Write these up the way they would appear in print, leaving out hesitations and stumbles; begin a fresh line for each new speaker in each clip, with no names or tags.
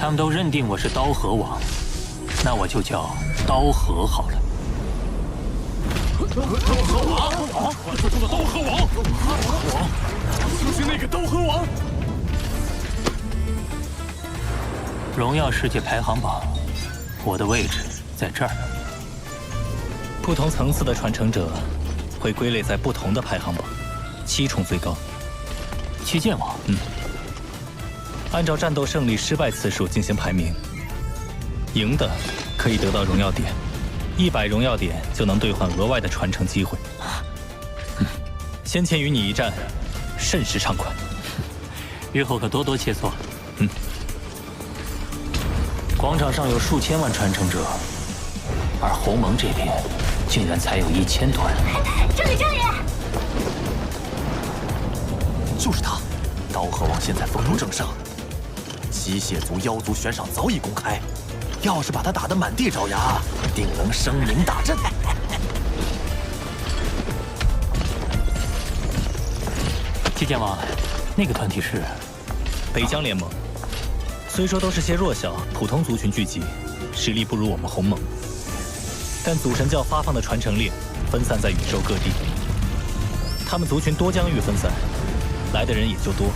他们都认定我是刀河王，那我就叫刀河好了。
刀河王，传说中的刀河王，就是那个刀河王。
荣耀世界排行榜，我的位置在这儿。
不同层次的传承者会归类在不同的排行榜，7重最高。
七剑王，
按照战斗胜利失败次数进行排名，赢的可以得到荣耀点，100荣耀点就能兑换额外的传承机会。先前与你一战，甚是畅快，
日后可多多切磋。广场上有数千万传承者，而鸿蒙这边竟然才有1000多人。
这里！
就是他，刀河王现在风头正盛，机械族、妖族悬赏早已公开，要是把他打得满地找牙，定能声名大振。
七剑王，那个团体是
北疆联盟。虽说都是些弱小普通族群聚集，实力不如我们鸿蒙，但祖神教发放的传承令分散在宇宙各地，他们族群多疆域分散，来的人也就多。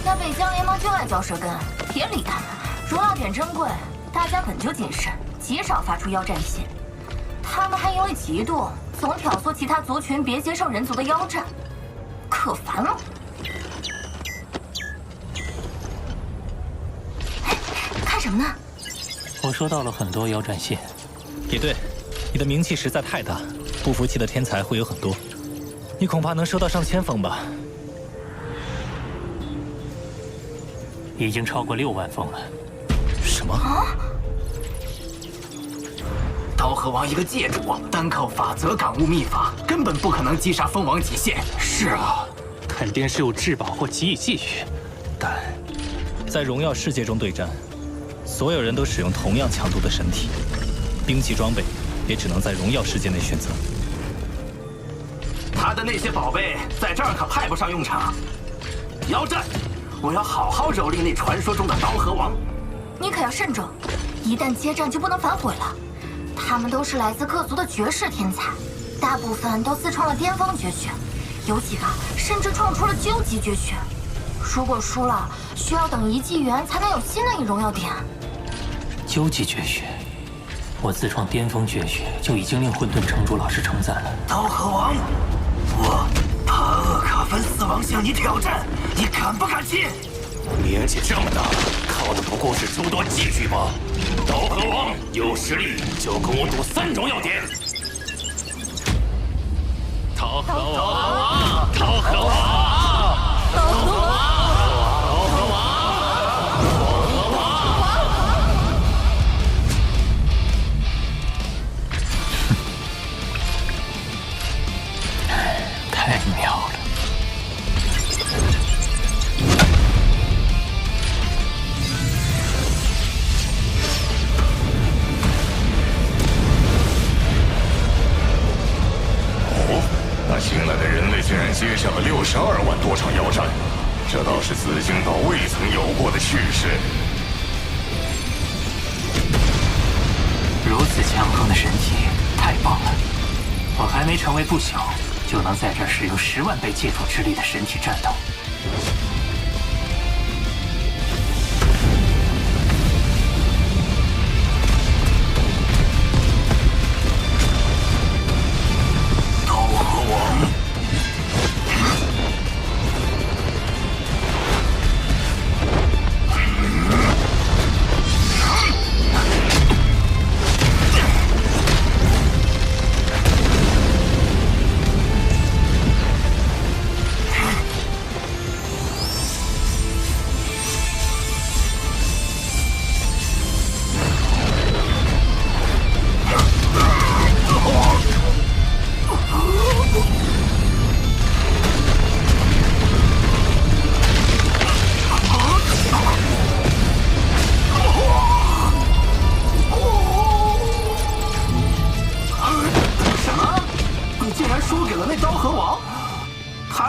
那北疆联盟就爱嚼舌根，别理他们。荣耀点珍贵，大家本就谨慎，极少发出妖战信。他们还因为嫉妒，总挑唆其他族群别接受人族的妖战，可烦了。看什么呢？
我收到了很多妖战信。
也对，你的名气实在太大，不服气的天才会有很多，你恐怕能收到上千封吧。
已经超过6万封了。
什么？
刀河王一个界主，单靠法则感悟秘法，根本不可能击杀蜂王极限。
是啊，肯定是有至宝或奇异技艺，但
在荣耀世界中对战，所有人都使用同样强度的神体，兵器装备也只能在荣耀世界内选择。
他的那些宝贝在这儿可派不上用场。妖战，我要好好蹂躏那传说中的刀河王。
你可要慎重，一旦接战就不能反悔了。他们都是来自各族的绝世天才，大部分都自创了巅峰绝学，有几个甚至创出了究极绝学。如果输了，需要等1纪元才能有新的一荣耀点。
究极绝学，我自创巅峰绝学就已经令混沌城主老师称赞了。
刀河王，我帕厄卡芬四王向你挑战，你敢不敢去？
年纪这么大了，靠的不过是诸多技具吗？刀河王有实力就跟我赌3荣耀点。刀河王，刀河王。
太妙了！
哦，那新来的人类竟然接下了62万多场妖战，这倒是紫荆岛未曾有过的趋势。
如此强横的神体，太棒了！我还没成为不朽，就能在这儿使用10万倍界主之力的神体战斗。
刀河王，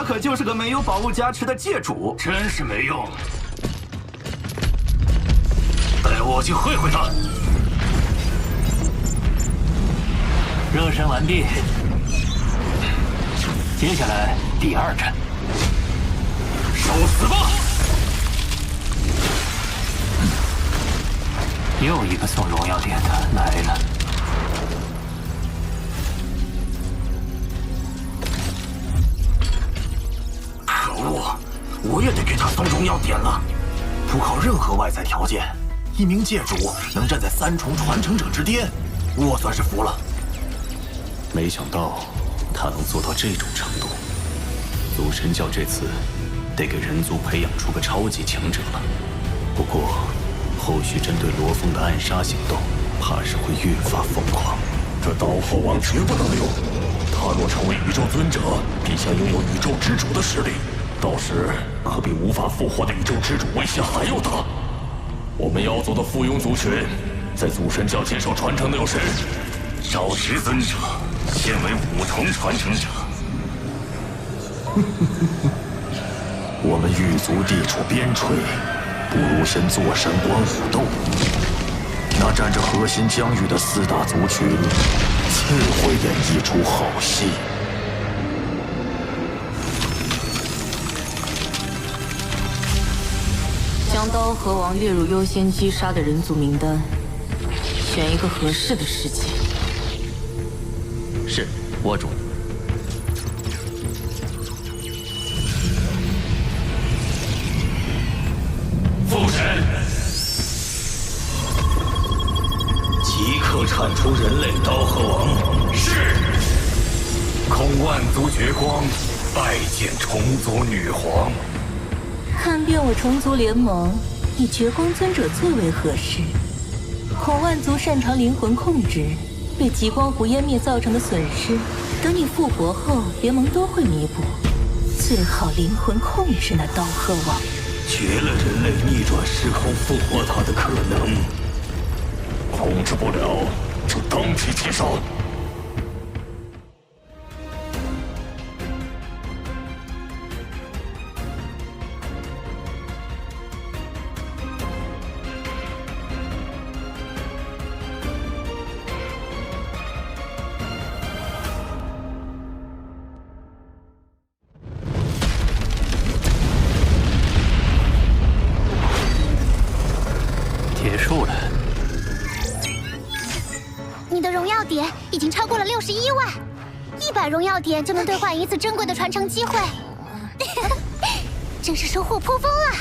可就是个没有宝物加持的界主，
真是没用。
我去会会他。
热身完毕，接下来第2战，
受死吧！
又一个送荣耀点的来了。
可恶，我也得给他送荣耀点了。
不靠任何外在条件，一名界主能站在3重传承者之巅，我算是服了。
没想到他能做到这种程度。祖神教这次得给人族培养出个超级强者了。不过，后续针对罗峰的暗杀行动，怕是会越发疯狂。
这刀后王绝不能留，他若成为宇宙尊者，必将拥有宇宙之主的实力，到时可比无法复活的宇宙之主威胁还要大。我们妖族的附庸族群，在祖神教接受传承的有谁？
少时尊者，现为5重传承者。
我们狱卒地处边陲，不如先坐山观虎斗。那占着核心疆域的4大族群，自会演绎出好戏。
将刀河王列入优先击杀的人族名单，选一个合适的时机。
是，我主。
父神，即刻铲除人类刀河王。是。空万族绝光，拜见虫族女皇。
看遍我虫族联盟，以绝光尊者最为合适。孔万族擅长灵魂控制，被极光湖湮灭造成的损失，等你复活后，联盟都会弥补。最好灵魂控制那刀河王，
绝了人类逆转时空复活他的可能。控制不了，就当即击杀。
结束了。
你的荣耀点已经超过了61万，100荣耀点就能兑换1次珍贵的传承机会，真是收获颇丰啊！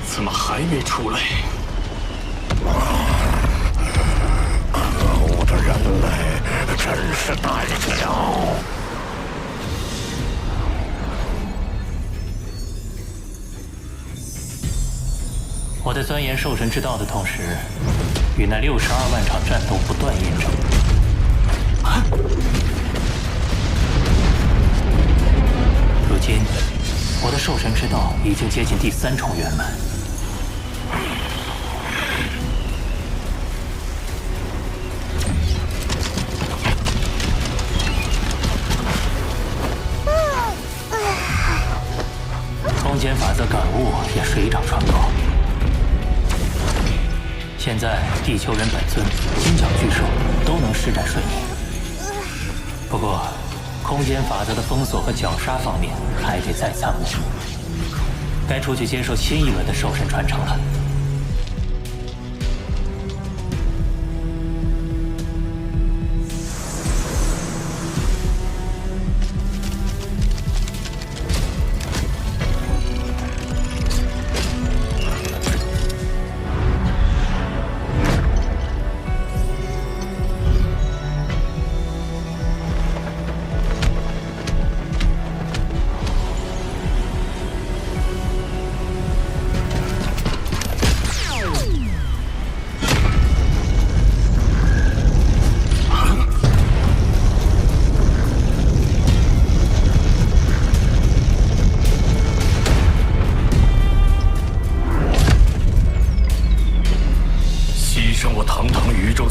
怎么还没出来？
可恶的人类，真是胆小！
我在钻研兽神之道的同时，与那62万场战斗不断验证。如今，我的兽神之道已经接近第3重圆满。空间法则感悟也水涨船高。现在，地球人本尊、金角巨兽都能施展瞬移。不过，空间法则的封锁和绞杀方面还得再参悟。该出去接受新一轮的兽神传承了。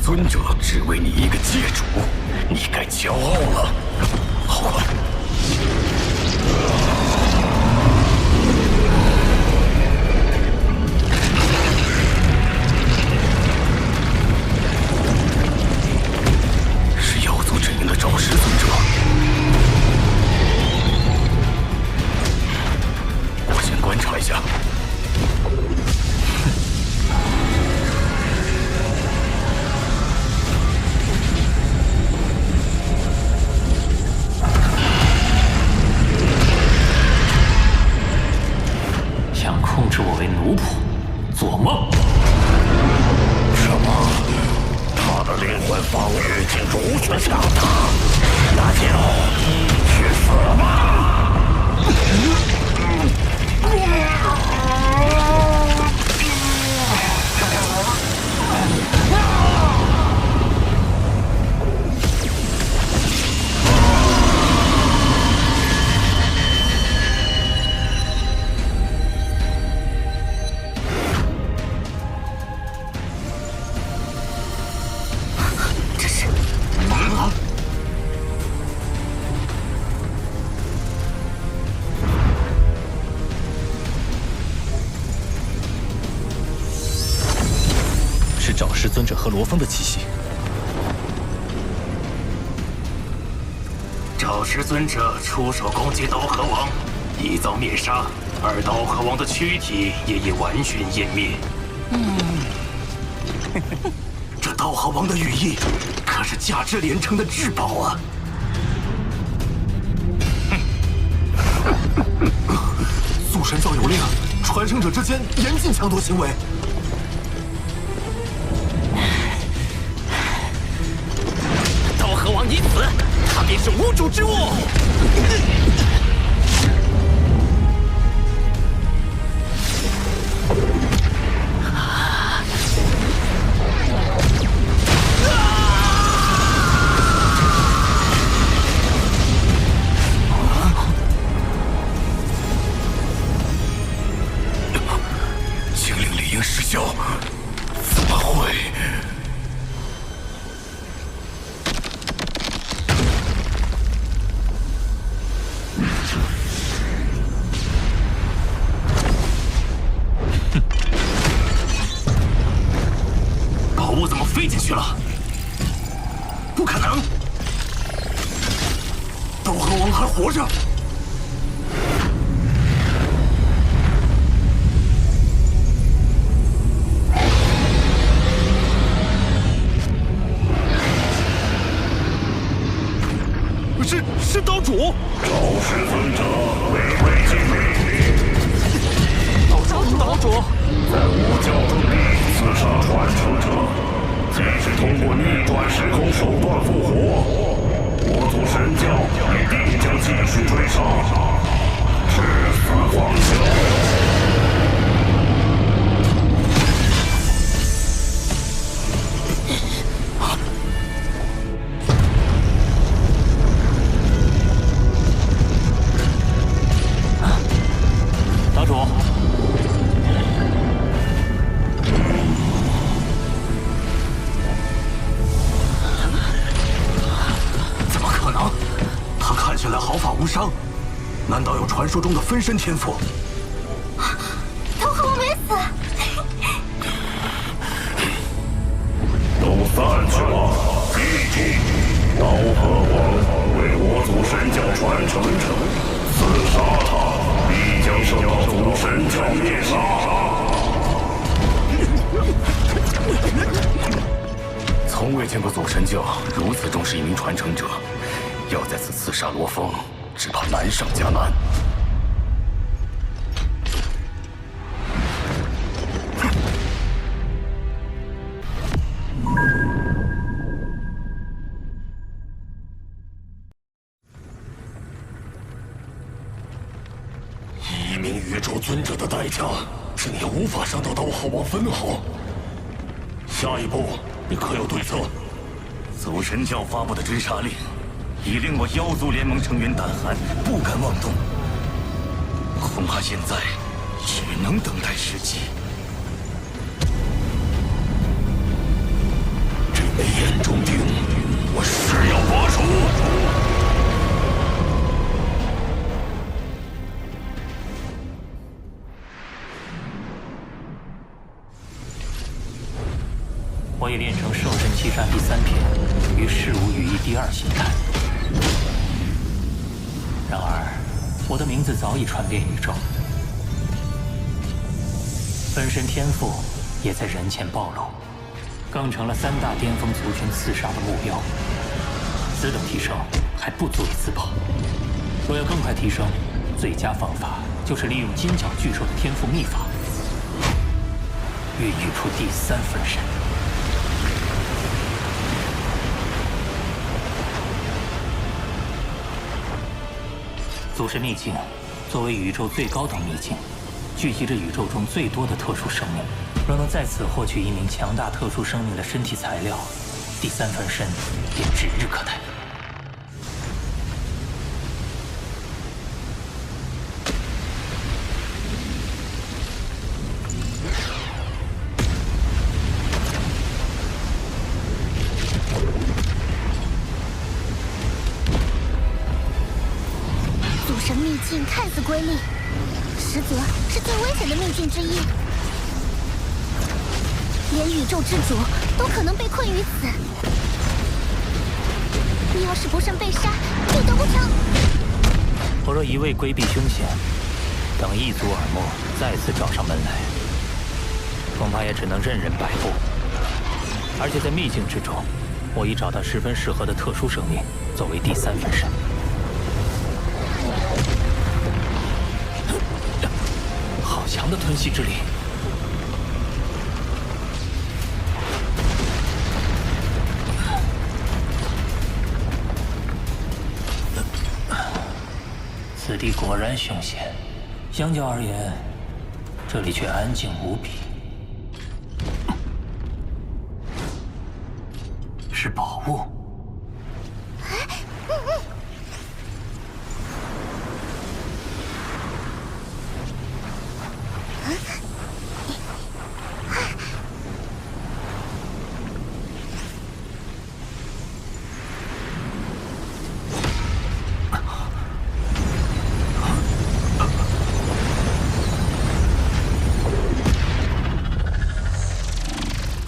尊者只为你一个界主，你该骄傲了。好吧。是妖族阵营的赵氏尊者。我先观察一下。
想控制我为奴仆，做梦！
什么？他的灵魂防御竟如此强大，那就去死吧！
是赵氏尊者和罗峰的气息。
赵氏尊者出手攻击刀河王，已遭灭杀，而刀河王的躯体也已完全湮灭。这刀河王的羽翼可是价值连城的至宝啊！
祖神教有令，传承者之间严禁抢夺行为。
刀河王已死，他便是无主之物。
精灵理应失效，怎么会？
宝物怎么飞进去了？不可能！刀河王还活着。
是刀主。
赵氏尊者微微敬礼。
岛主，
在我教中里刺杀传承者，即使通过逆转时空手段复活，我族神教也必将继续追杀，至死方休。
岛主，
怎么可能？他看起来毫发无伤，难道有传说中的分身天赋？
刀河王没死。
都散去了，记住，刀河王为我族神教传承者，刺杀他必将受到族神教灭杀。
从未见过祖神教如此重视一名传承者，要再次刺杀罗峰，只怕难上加难。
一名宇宙尊者的代价，竟也无法伤到刀河王分毫。下一步，你可有对策？
祖神教发布的追杀令，已令我妖族联盟成员胆寒，不敢妄动。恐怕现在只能等待时机。
这眼中钉，我誓要拔除。
我已练成兽神七杀第3篇与事无羽翼第2形态。然而，我的名字早已传遍宇宙，分身天赋也在人前暴露，更成了3大巅峰族群刺杀的目标。此等提升还不足以自保，若要更快提升，最佳方法就是利用金角巨兽的天赋秘法，孕育出第3分身。祖神秘境作为宇宙最高等秘境，聚集着宇宙中最多的特殊生命。若能在此获取一名强大特殊生命的身体材料，第3分身便指日可待。
秘境看似瑰丽，实则是最危险的秘境之一，连宇宙之主都可能被困于此。你要是不慎被杀，就得不偿。
我若一味规避凶险，等一族耳目再次找上门来，恐怕也只能任人摆布。而且在秘境之中，我已找到十分适合的特殊生命作为第3分身。好强的吞噬之力！此地果然凶险，相较而言，这里却安静无比。是宝物。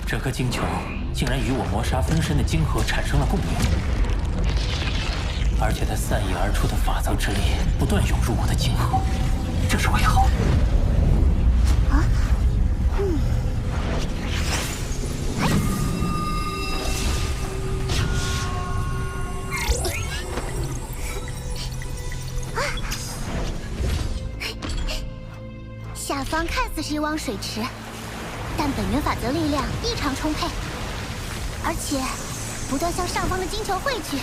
这颗晶球竟然与我魔杀分身的晶核产生了共鸣，而且它散溢而出的法则之力不断涌入我的晶核，这是为何？
下方看似是一汪水池，但本源法则力量异常充沛，而且不断向上方的晶球汇聚。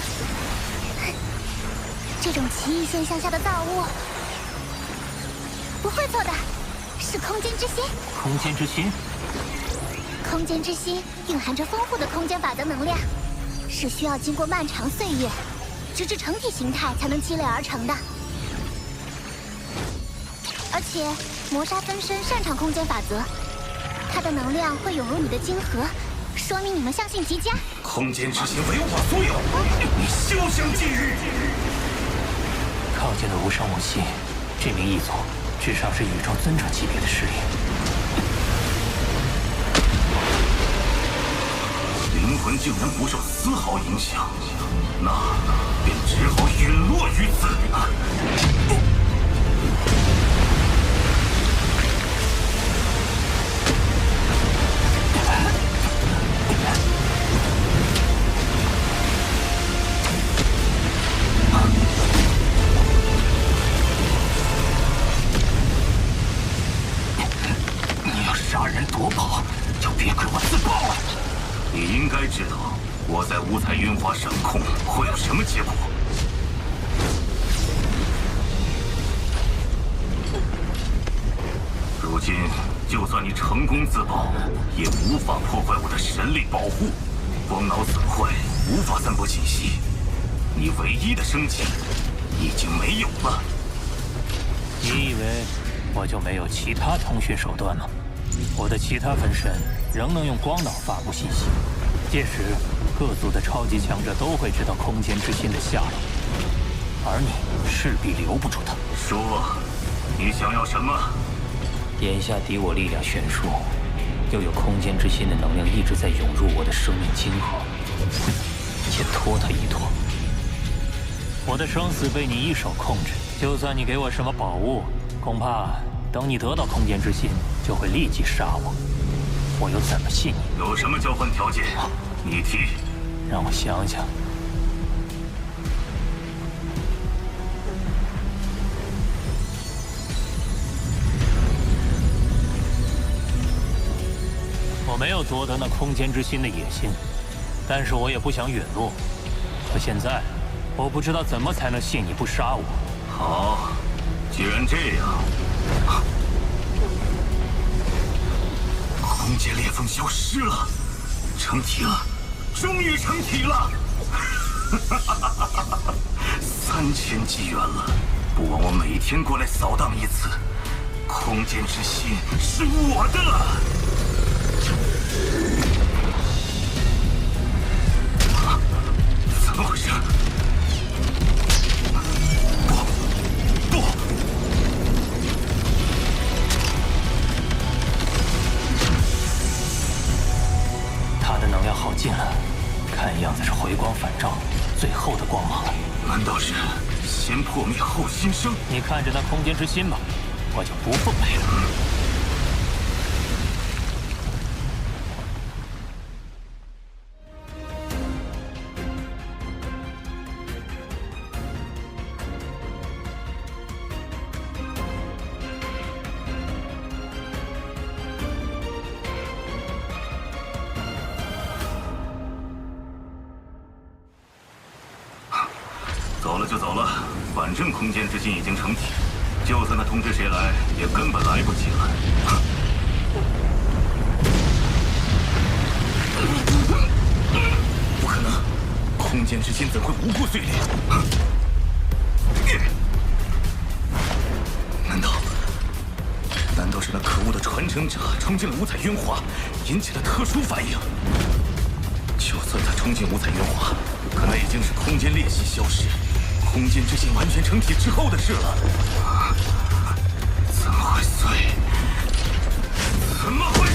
这种奇异现象下的造物，不会错的，是空间之心。
空间之心？
空间之心蕴含着丰富的空间法则能量，是需要经过漫长岁月，直至成体形态才能积累而成的。而且魔杀分身擅长空间法则，它的能量会涌入你的晶核，说明你们相性极佳。
空间之心为我所有，你休想近日！
靠近的无声无息，这名异族至少是宇宙尊者级别的实力。
灵魂竟然不受丝毫影响，那便只好陨落于此。
你要杀人夺宝，就别怪我自爆了。
你应该知道我在五彩云华掌控会有什么结果。如今，就算你成功自爆，也无法破坏我的神力保护。光脑损坏，无法散播信息。你唯一的生机已经没有了。
你以为我就没有其他通讯手段吗？我的其他分身仍能用光脑发布信息，届时，各族的超级强者都会知道空间之心的下落，而你势必留不住他。
说，你想要什么？
眼下敌我力量悬殊，又有空间之心的能量一直在涌入我的生命金河，先拖他一拖。我的生死被你一手控制，就算你给我什么宝物，恐怕等你得到空间之心，就会立即杀我。我又怎么信你？
有什么交换条件？你提。
让我想想。我没有夺得那空间之心的野心，但是我也不想陨落。可现在，我不知道怎么才能信你不杀我。
好，既然这样，空间裂缝消失了，成体了，终于成体了！3000纪元了，不枉我每天过来扫荡一次。空间之心是我的。怎么回事？不！
他的能量耗尽了，看样子是回光返照，最后的光芒了。
难道是先破灭后新生？
你看着那空间之心吧，我就不奉陪了。
走了就走了，反正空间之心已经成体，就算他通知谁来，也根本来不及了。不可能，空间之心怎会无故碎裂？难道是那可恶的传承者冲进了五彩晕华，引起了特殊反应？就算他冲进五彩晕华，可那已经是空间裂隙消失。空间之心完全成体之后的事了，怎么会碎？怎么会碎？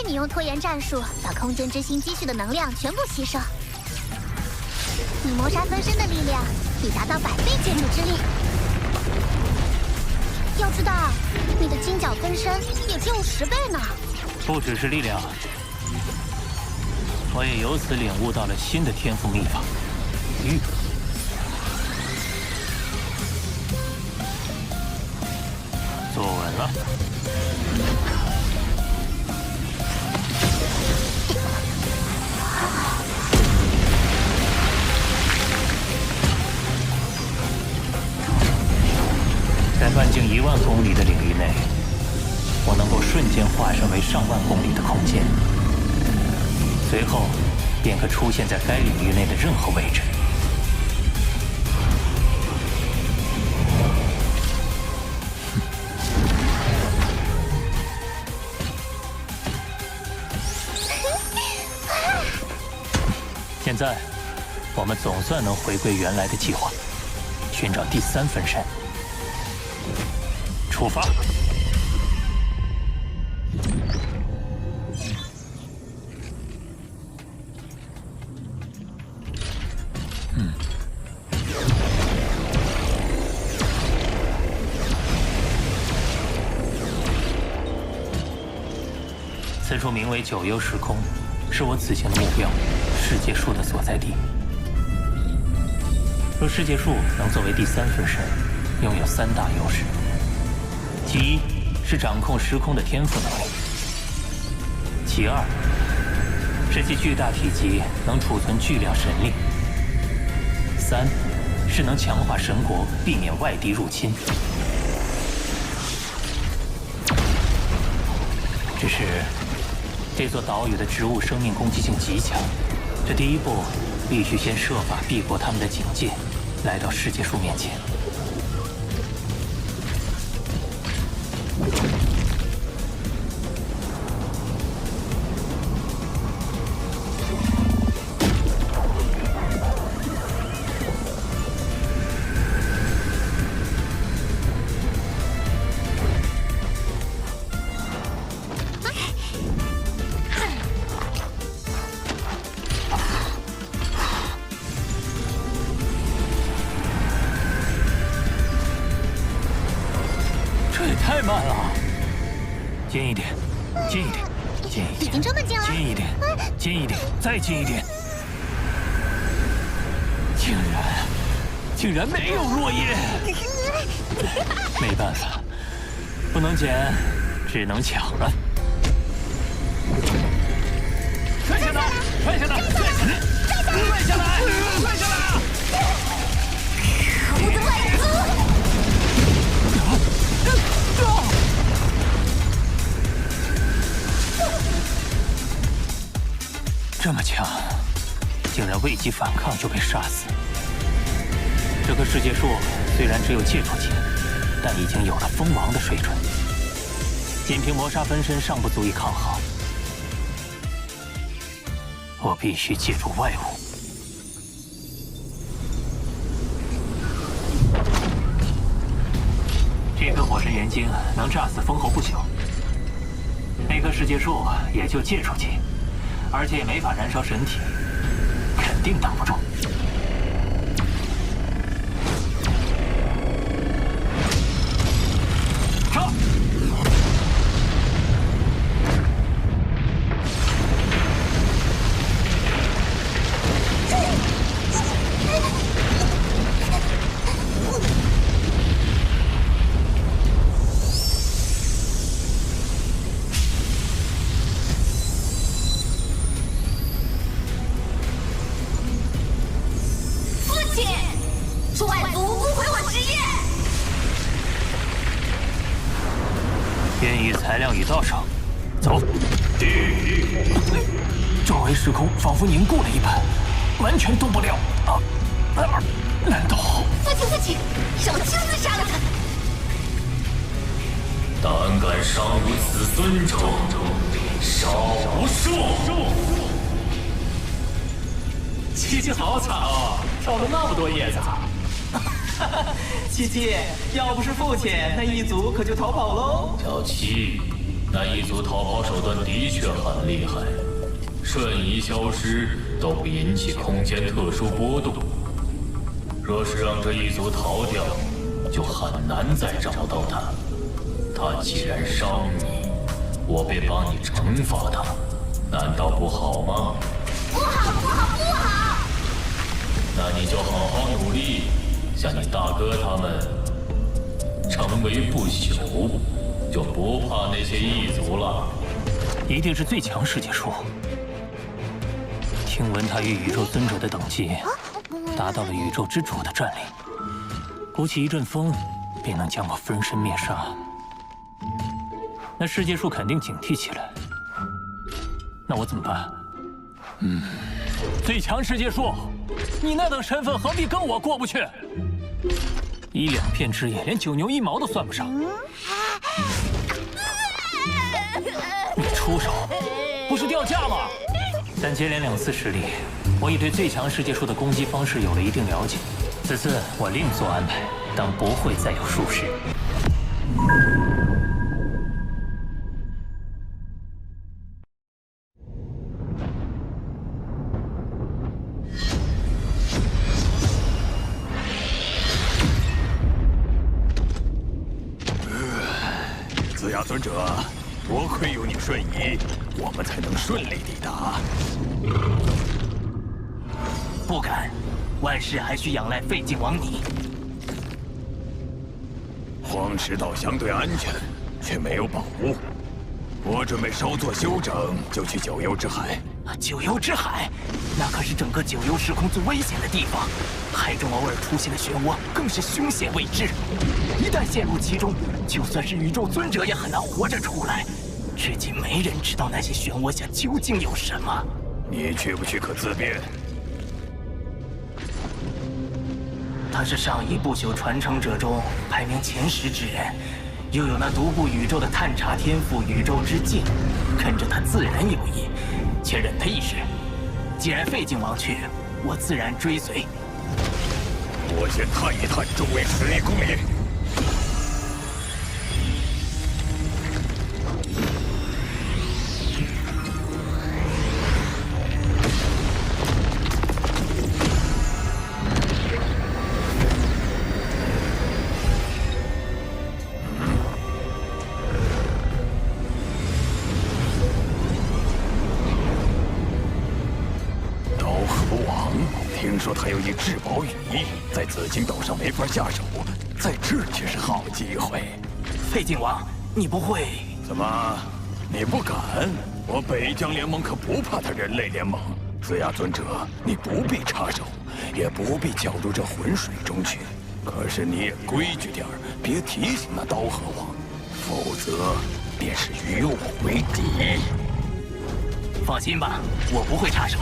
你用拖延战术把空间之心积蓄的能量全部吸收，你谋杀分身的力量已达到100倍建筑之力。要知道，你的金角分身也只有10倍呢。
不只是力量，我也由此领悟到了新的天赋秘法——玉。坐稳了。在半径1万公里的领域内，我能够瞬间化身为上万公里的空间，随后便可出现在该领域内的任何位置。现在，我们总算能回归原来的计划，寻找第3分身。出发！此处名为九幽时空，是我此行的目标，世界树的所在地。若世界树能作为第3分身，拥有3大优势。其一，是掌控时空的天赋能力；其二是其巨大体积能储存巨量神力；三是能强化神国，避免外敌入侵。只是这座岛屿的植物生命攻击性极强，这第一步必须先设法避过他们的警戒，来到世界树面前。太慢了，近一点，近一点，近一点，
已经这么近了，
近一点，近一点，再近一点。竟然没有落叶，没办法，不能捡，只能抢了。摔下来，摔下来，摔下来，摔下来，摔下来！
可恶的外族！
这么强，竟然未及反抗就被杀死。这棵世界树虽然只有接触级，但已经有了封王的水准。仅凭魔杀分身尚不足以抗衡，我必须借助外物。这颗火神元晶能炸死封侯不朽，那棵世界树也就接触级。而且也没法燃烧神体，肯定挡不住。杀！
是外族误会我职业。
天意材料已到手，走。周围时空仿佛凝固了一般，完全动不了。难道？
父亲，让我亲自杀了他！
胆敢杀我此尊者，杀无赦！
七七好惨哦，跳了那么多叶子。七七，要不是父亲，那一族可就逃跑喽。
小七，那一族逃跑手段的确很厉害，瞬移消失都不引起空间特殊波动。若是让这一族逃掉，就很难再找到他。他既然伤你，我便帮你惩罚他，难道不好吗？
不好！
那你就好好努力，像你大哥他们成为不朽，就不怕那些异族了。
一定是最强世界树。听闻他与宇宙尊者的等级达到了宇宙之主的战力，鼓起一阵风，便能将我分身灭杀。那世界树肯定警惕起来。那我怎么办？最强世界树，你那等身份何必跟我过不去？一两片枝叶，连九牛一毛都算不上。你出手，不是掉价吗？但接连2次失利，我已对最强世界树的攻击方式有了一定了解。此次我另做安排，当不会再有疏失。
子牙尊者，多亏有你瞬移，我们才能顺利抵达。
不敢，万事还需仰赖废晋王你。
荒石岛相对安全，却没有宝物。我准备稍作休整，就去九幽之海。
九幽之海，那可是整个九幽时空最危险的地方，海中偶尔出现的漩涡更是凶险未知。一旦陷入其中，就算是宇宙尊者也很难活着出来。至今没人知道那些漩涡下究竟有什么。
你去不去可自便。
他是上一不朽传承者中排名前10之人，又有那独步宇宙的探查天赋宇宙之境，跟着他自然有益，且忍他一时。既然废镜王去，我自然追随。
我先探一探周围10亿公里。听说他有一至宝羽翼，在紫金岛上没法下手，在这儿却是好机会。
废镜王，你不会？
怎么，你不敢？我北疆联盟可不怕他人类联盟。子牙尊者，你不必插手，也不必搅入这浑水中去。可是你也规矩点儿，别提醒那刀河王，否则便是与我为敌。
放心吧，我不会插手。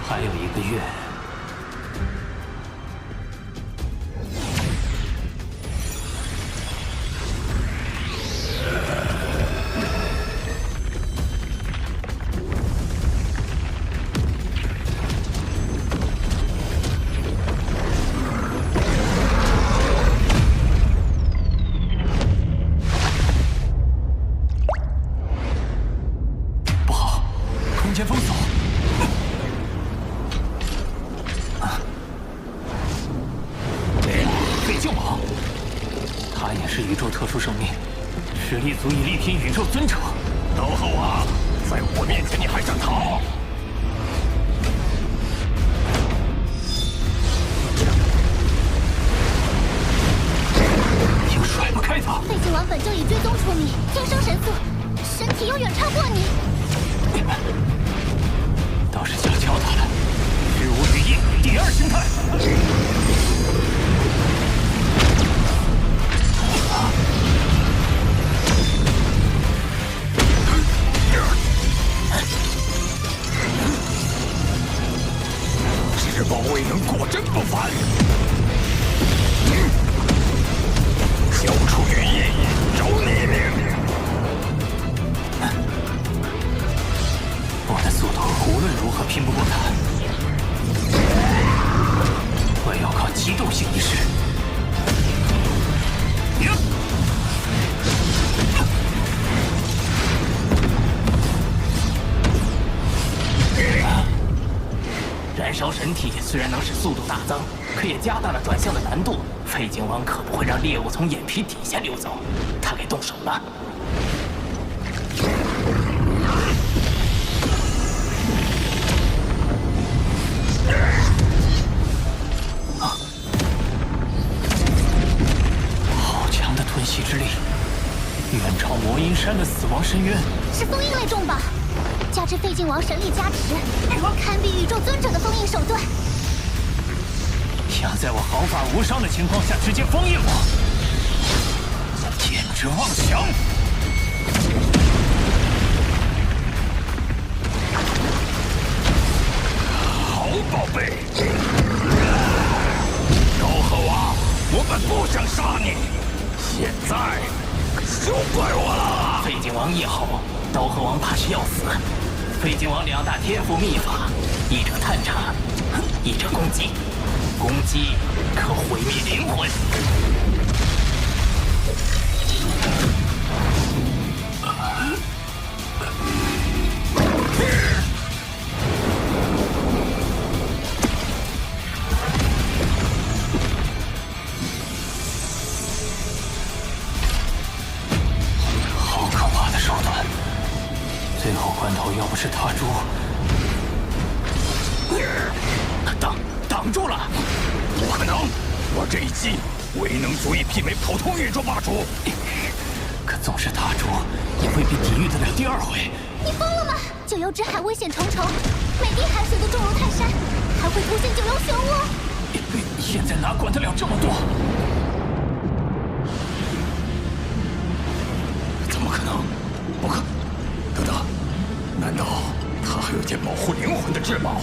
还有1个月。
不好，空间封锁。
他也是宇宙特殊生命，实力足以力拼宇宙尊者。
刀河王，在我面前你还想逃？
又甩不开他。
废镜王本就已追踪出你，天生神速，身体又远超过你。
倒是想教他了。日无羽翼第2形态。
至宝未能果真不凡。交出羽翼，饶你命！
我的速度无论如何拼不过他，我要靠机动性一试。燃烧神体虽然能使速度大增，可也加大了转向的难度。废镜王可不会让猎物从眼皮底下溜走，他给动手了。好强的吞噬之力，远超魔音山的死亡深渊。
是封印类重宝，加之废镜王神力加持，堪比宇宙尊者的封印手段。
想在我毫发无伤的情况下直接封印我，简直妄想！
好宝贝，刀河王，我本不想杀你，现在休怪我了。
废镜王一吼，刀河王怕是要死。废镜王2大天赋秘法，一者探查，一者攻击。攻击可毁灭灵魂。
好可怕的手段！最后关头，要不是他猪，
挡住了！不可能，我这一击未能足以媲美普通宇宙霸主。
可纵是大主，也未必抵御得了第二回。
你疯了吗？九幽之海危险重重，每滴海水都重如泰山，还会出现九幽漩涡。
现在哪管得了这么多？
怎么可能？不可！等等，难道他还有件保护灵魂的至宝？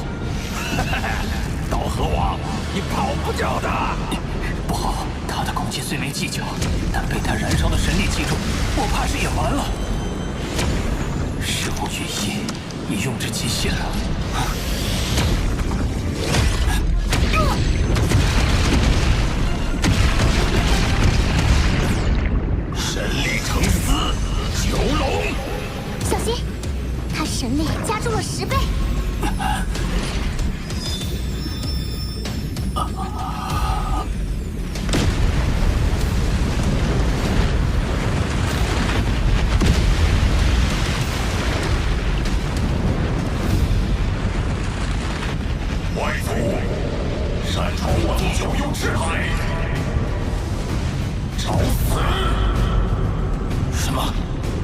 刀河王，你跑不掉的！
不好，他的攻击虽没技巧，但被他燃烧的神力击中，我怕是也完了。事无巨细，已用至极限了。
神力成丝，九龙！
小心，他神力加重了10倍。
外族擅闯我族九幽之海，找死！
什么？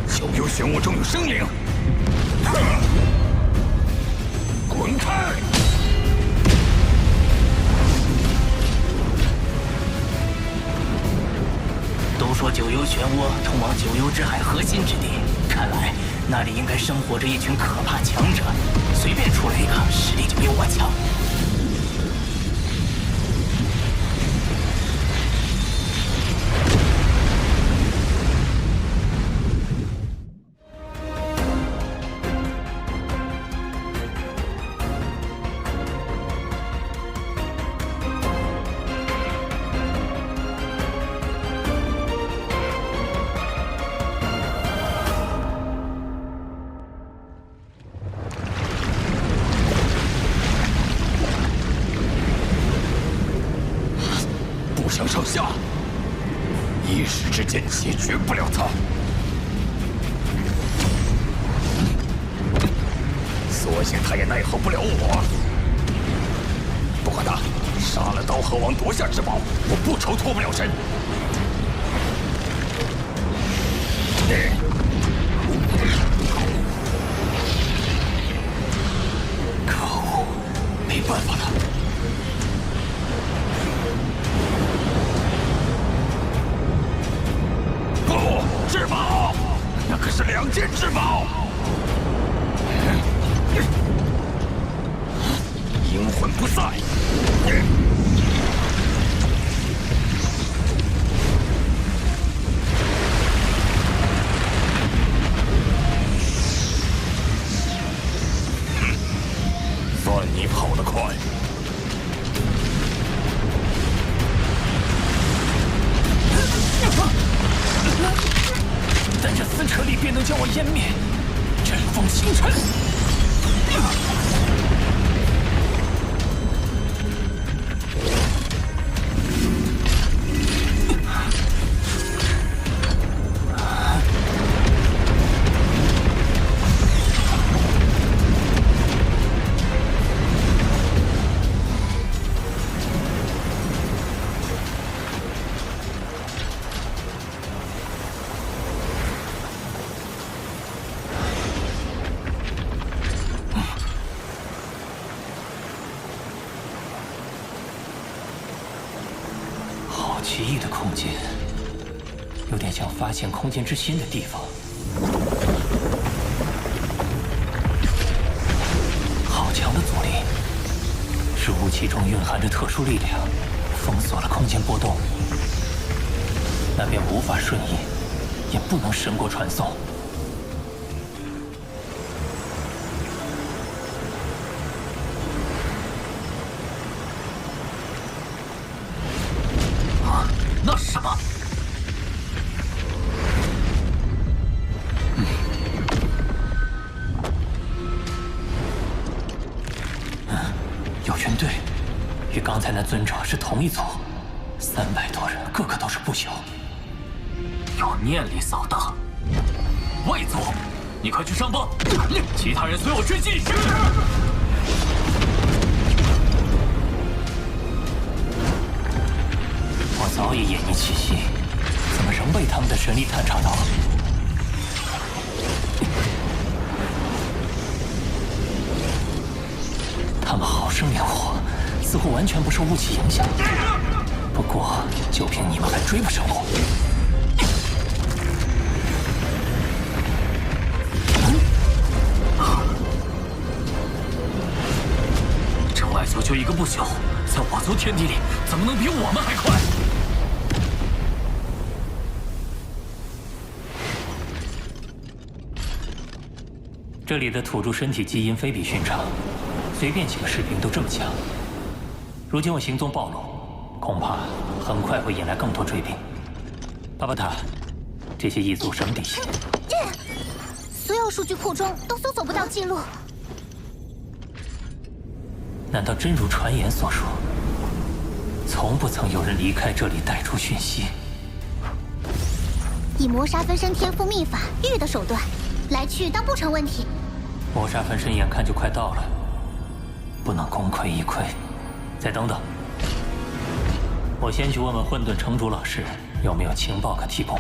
九幽漩涡中有生灵？滚开！
都说九幽漩涡通往九幽之海核心之地，看来那里应该生活着一群可怕强者，随便出来一个，实力就比我强。
上下，一时之间解决不了他。所幸他也奈何不了我。不管他，杀了刀河王，夺下至宝，我不愁脱不了身。
可恶，没办法了。
至宝，那可是2件至宝。阴魂不散。算你跑得快。
但这撕扯力便能将我湮灭，阵风星辰。奇异的空间，有点像发现空间之心的地方。好强的阻力，是雾气中蕴含着特殊力量，封锁了空间波动，那便无法瞬移，也不能神国传送。那是什么？有军队，与刚才那尊者是同一组，300多人，个个都是不小。
有念力扫荡，外族，你快去上报，其他人随我追击。
秘气息，怎么仍被他们的神力探查到？他们好生连火，似乎完全不受雾气影响。不过，就凭你们还追不上我？
这外族就一个不朽，在我族天地里，怎么能比我们还快？
这里的土著身体基因非比寻常，随便几个士兵都这么强。如今我行踪暴露，恐怕很快会引来更多追兵。巴巴塔，这些异族什么底细？
所有数据库中都搜索不到记录。
难道真如传言所说，从不曾有人离开这里带出讯息？
以魔杀分身天赋秘法玉的手段，来去倒不成问题。
魔杀分身眼看就快到了，不能功亏一篑。再等等，我先去问问混沌城主老师有没有情报可提供。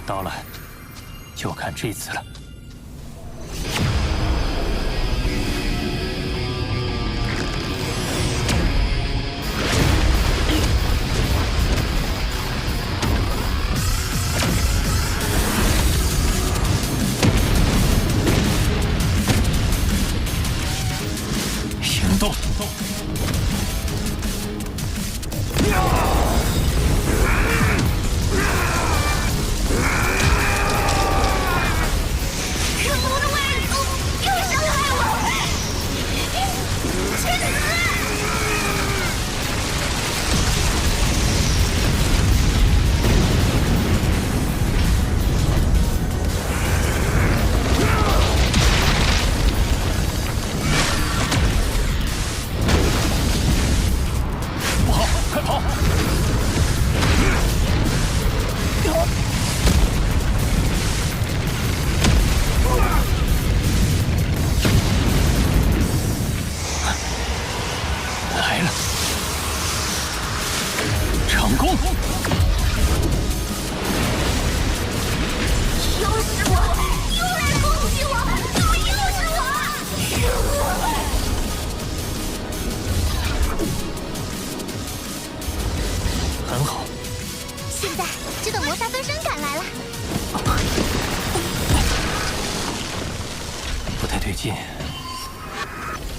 到了，就看这次了。行动！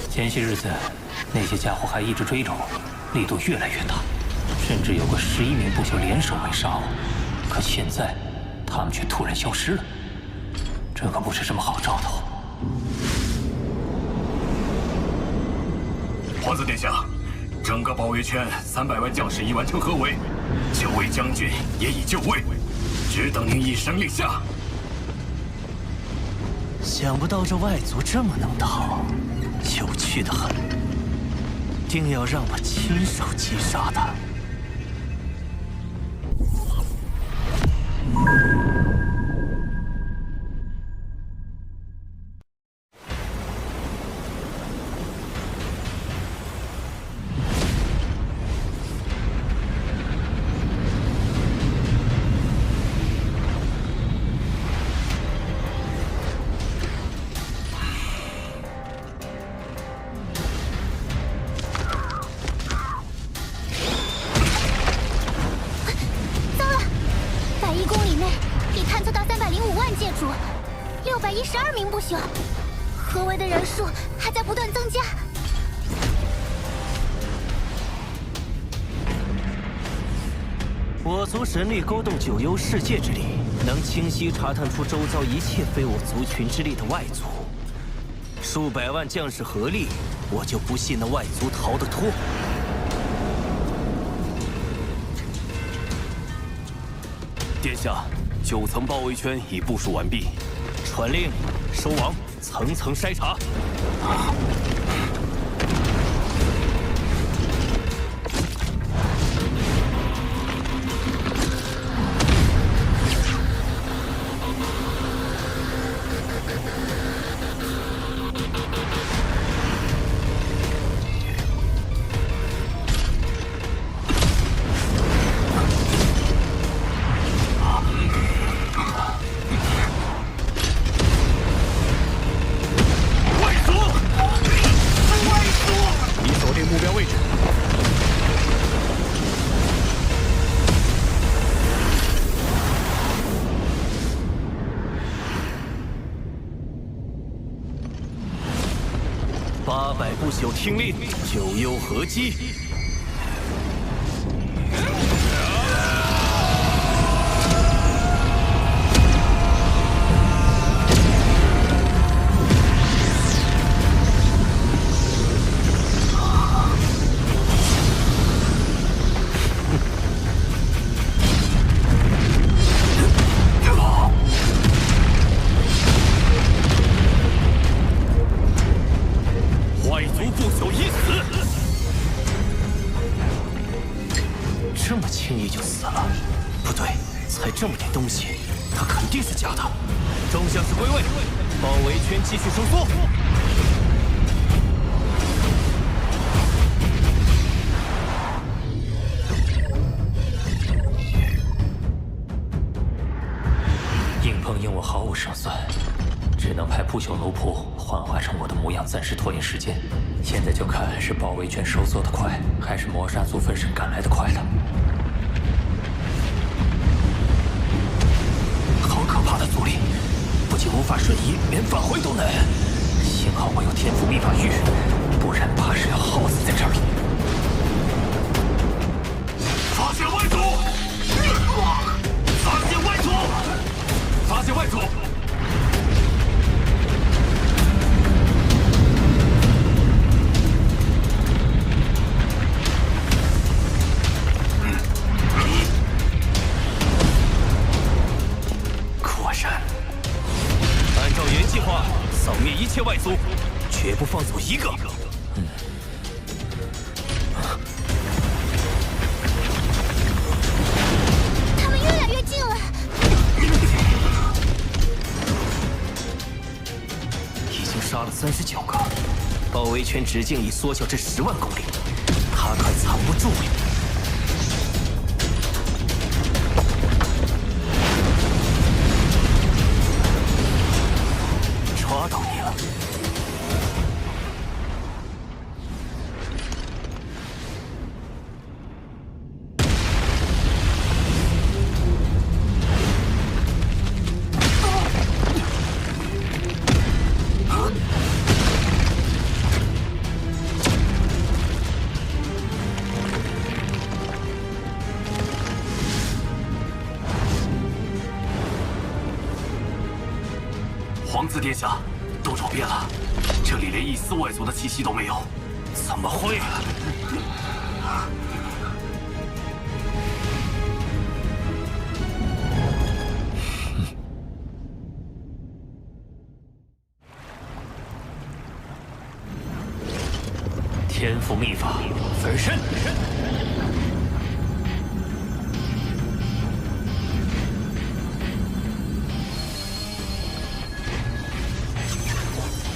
前些日子，那些家伙还一直追着我，力度越来越大，甚至有过11名不朽联手围杀我。可现在，他们却突然消失了，这可不是什么好兆头。
皇子殿下，整个包围圈300万将士已完成合围，9位将军也已就位，只等您一声令下。
想不到这外族这么能打。有趣的很，定要让我亲手击杀他。
612名不朽，合围的人数还在不断增加。
我族神力勾动9幽世界之力，能清晰查探出周遭一切非我族群之力的外族。数百万将士合力，我就不信那外族逃得脱。
殿下，9层包围圈已部署完毕，
传令，收网，层层筛查。800不朽听令，9幽合击。这么轻易就死了？不对，才这么点东西，他肯定是假的。众将士归位，包围圈继续收缩。
硬碰硬，我毫无胜算，只能派不朽楼仆幻化成我的模样，暂时拖延时间。现在就看是包围圈收缩的快，还是魔杀族分身赶来的快了。好可怕的阻力，不仅无法瞬移，连返回都难。幸好我有天赋秘法玉，不然怕是要耗死在这儿了。
发现外族！发现外族！发现外族！
扫灭一切外族，绝不放走一个。
他们越来越近了，
已经杀了39个，包围圈直径已缩小至10万公里，他快藏不住了。抓到你了！
皇子殿下，都找遍了，这里连一丝外族的气息都没有。
怎么会？
天赋秘法，分身。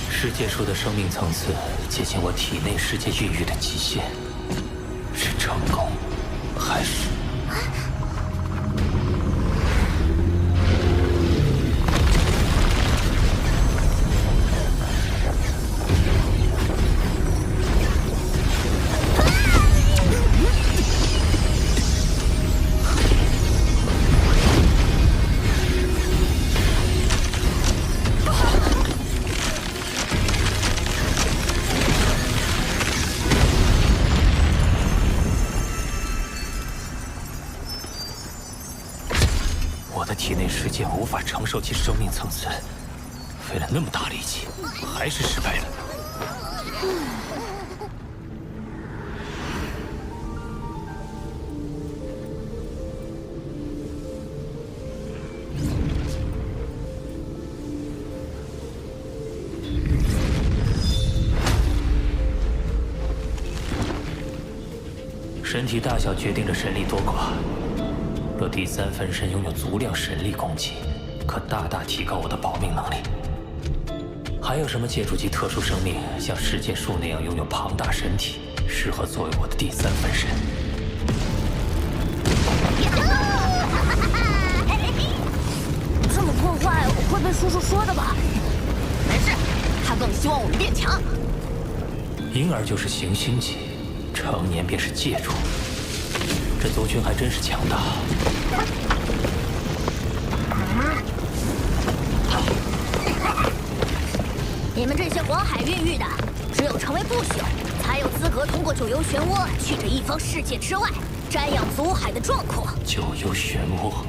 世界树的生命层次接近我体内世界孕育的极限，是成功，还是……我的体内世界无法承受其生命层次，费了那么大力气，还是失败了。身体大小决定着神力多寡。若第三分身拥有足量神力攻击，可大大提高我的保命能力。还有什么借助其特殊生命，像世界树那样拥有庞大身体，适合作为我的第三分身？
这么破坏，我会被叔叔说的吧？没事，他更希望我们变强。
婴儿就是行星级。成年便是借助，这族群还真是强大。
你们这些黄海孕育的，只有成为不朽，才有资格通过九幽漩涡去这一方世界之外，瞻仰祖海的壮阔。
九幽漩涡，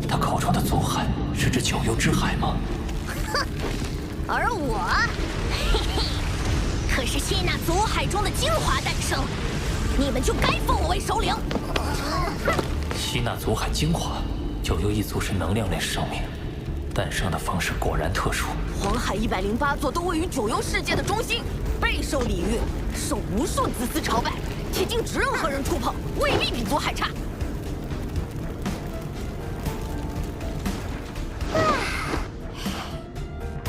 他口中的祖海是指九幽之海吗？
哼，而我，嘿嘿。可是吸纳祖海中的精华诞生，你们就该封我为首领。
吸纳祖海精华，九幽一族是能量类生命，诞生的方式果然特殊。
黄海108座都位于九幽世界的中心，备受礼遇，受无数子嗣朝拜，迄今只任何人触碰，未必比祖海差。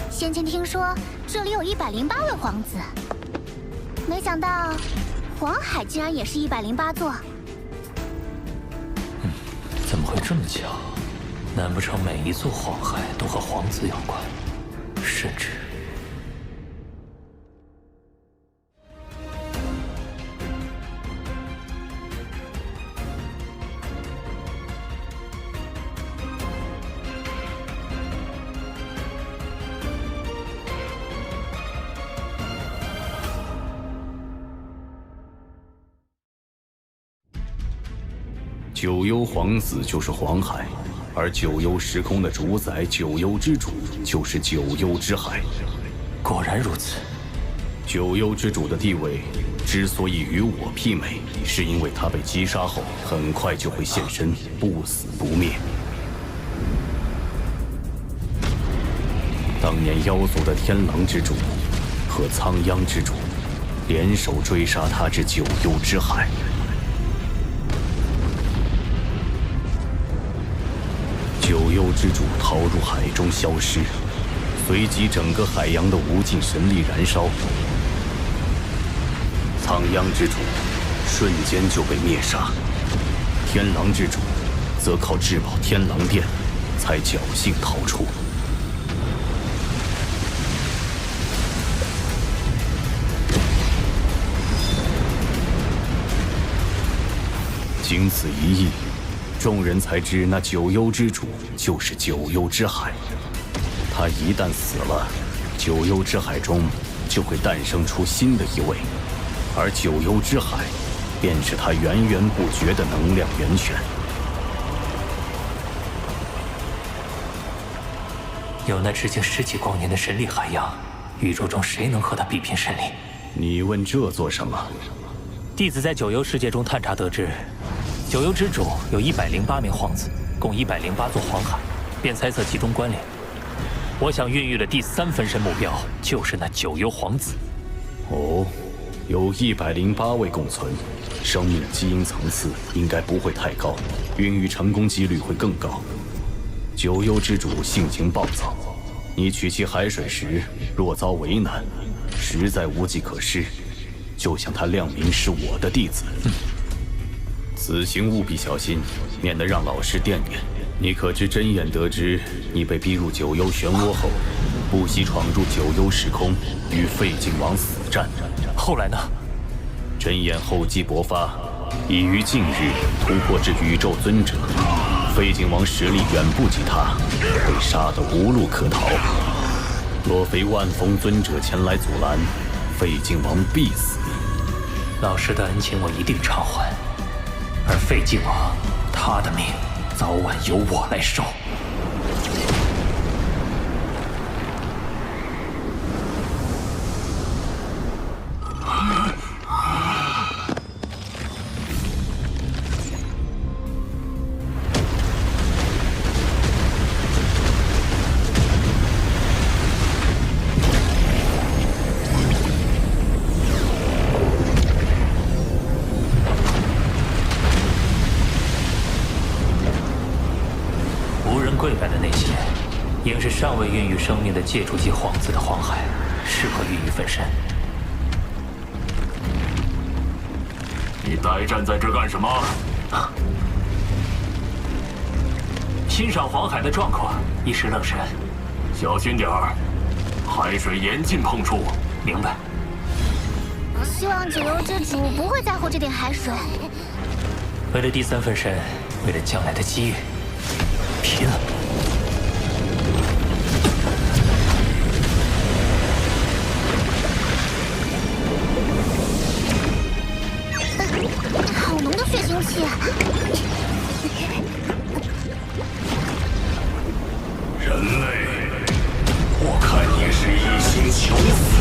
先前听说这里有108位皇子。没想到，黄海竟然也是108座。
怎么会这么巧？难不成每一座黄海都和皇子有关？甚至……
九幽皇子就是黄海，而九幽时空的主宰九幽之主就是九幽之海。
果然如此。
九幽之主的地位之所以与我媲美，是因为他被击杀后很快就会现身，不死不灭。当年妖族的天狼之主和苍央之主联手追杀他至九幽之海。九幽之主逃入海中消失，随即整个海洋的无尽神力燃烧。苍央之主瞬间就被灭杀，天狼之主则靠至宝天狼殿才侥幸逃出。经此一役，众人才知那九幽之主就是九幽之海。他一旦死了，九幽之海中就会诞生出新的一位，而九幽之海便是他源源不绝的能量源泉。
有那直径10几光年的神力海洋，宇宙中谁能和他比拼神力？
你问这做什么？
弟子在九幽世界中探查得知，九幽之主有108名皇子，共108座黄海，便猜测其中关联。我想孕育的第3分身目标就是那九幽皇子。
哦，有108位共存，生命基因层次应该不会太高，孕育成功几率会更高。九幽之主性情暴躁，你取其海水时若遭为难，实在无计可施，就向他亮明是我的弟子。此行务必小心，免得让老师惦念。你可知真眼得知你被逼入九幽漩涡后，不惜闯入九幽时空，与废晋王死战。
后来呢？
真眼厚积薄发，已于近日突破至宇宙尊者。废晋王实力远不及他，被杀得无路可逃。若非万峰尊者前来阻拦，废晋王必死。
老师的恩情我一定偿还，而废晋王他的命早晚由我来收。尚未孕育生命的借助级皇子的黄海，适合孕育分身。
你呆站在这干什么？
欣赏黄海的壮阔，一时愣神。
小心点儿，海水严禁碰触。
明白。
希望九幽之主不会在乎这点海水。
为了第3分身，为了将来的机遇，拼了！
好浓的血腥气！
人类，我看你是一心求死。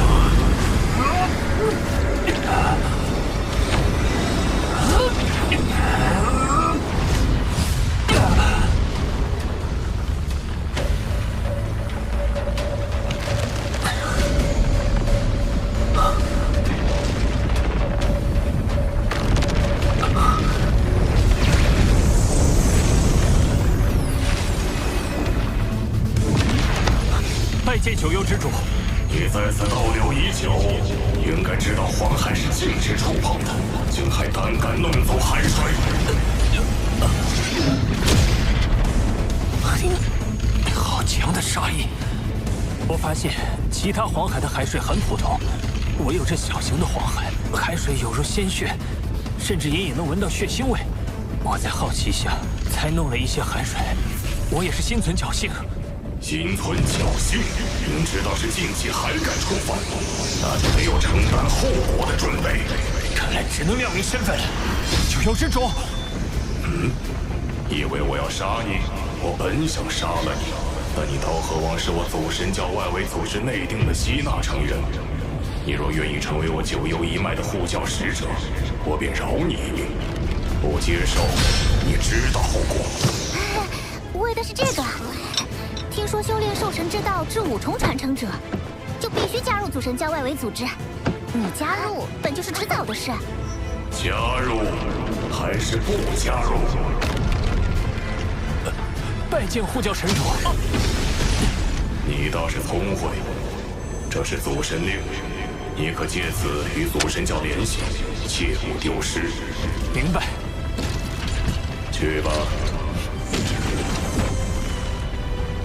拜见九幽之主。
你在此逗留已久，应该知道黄海是禁止触碰的，竟还胆敢弄走海水！
好强的杀意！我发现其他黄海的海水很普通，唯有这小型的黄海，海水有如鲜血，甚至隐隐能闻到血腥味。我在好奇下才弄了一些海水，我也是心存侥幸。
心存侥幸，明知道是禁忌还敢触犯，那就没有承担后果的准备。
看来只能亮明身份了。九幽之主，
以为我要杀你？我本想杀了你，但你刀河王是我祖神教外围组织内定的吸纳成员。你若愿意成为我九幽一脉的护教使者，我便饶你一命；不接受，你知道后果。
为的是这个。听说修炼兽神之道之5重传承者，就必须加入祖神教外围组织。你加入本就是迟早的事。
加入还是不加入？
拜见护教神主。
你倒是聪慧，这是祖神令，你可借此与祖神教联系，切勿丢失。
明白。
去吧。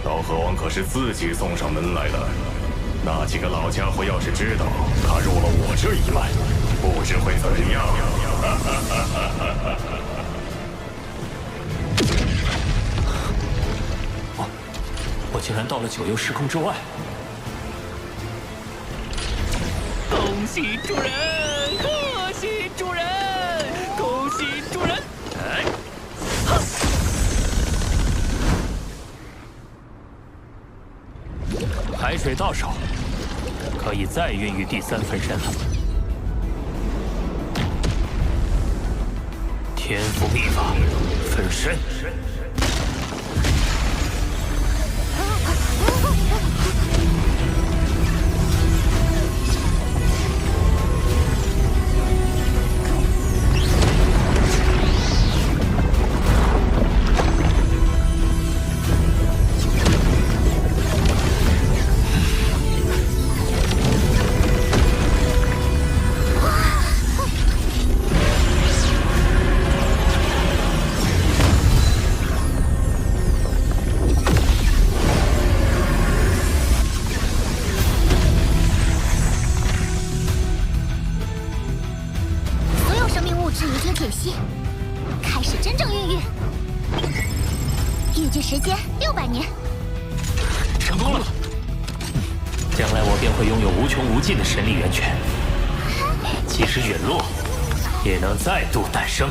刀河王可是自己送上门来的，那几个老家伙要是知道他入了我这一脉，不知会怎样。
我竟然到了九幽时空之外。
恭喜主人，贺喜主人，恭喜主人！
海水到手，可以再孕育第3分身了。天赋秘法，分身。
解析，开始真正孕育。预计时间600年。
成功了！将来我便会拥有无穷无尽的神力源泉，即使陨落，也能再度诞生。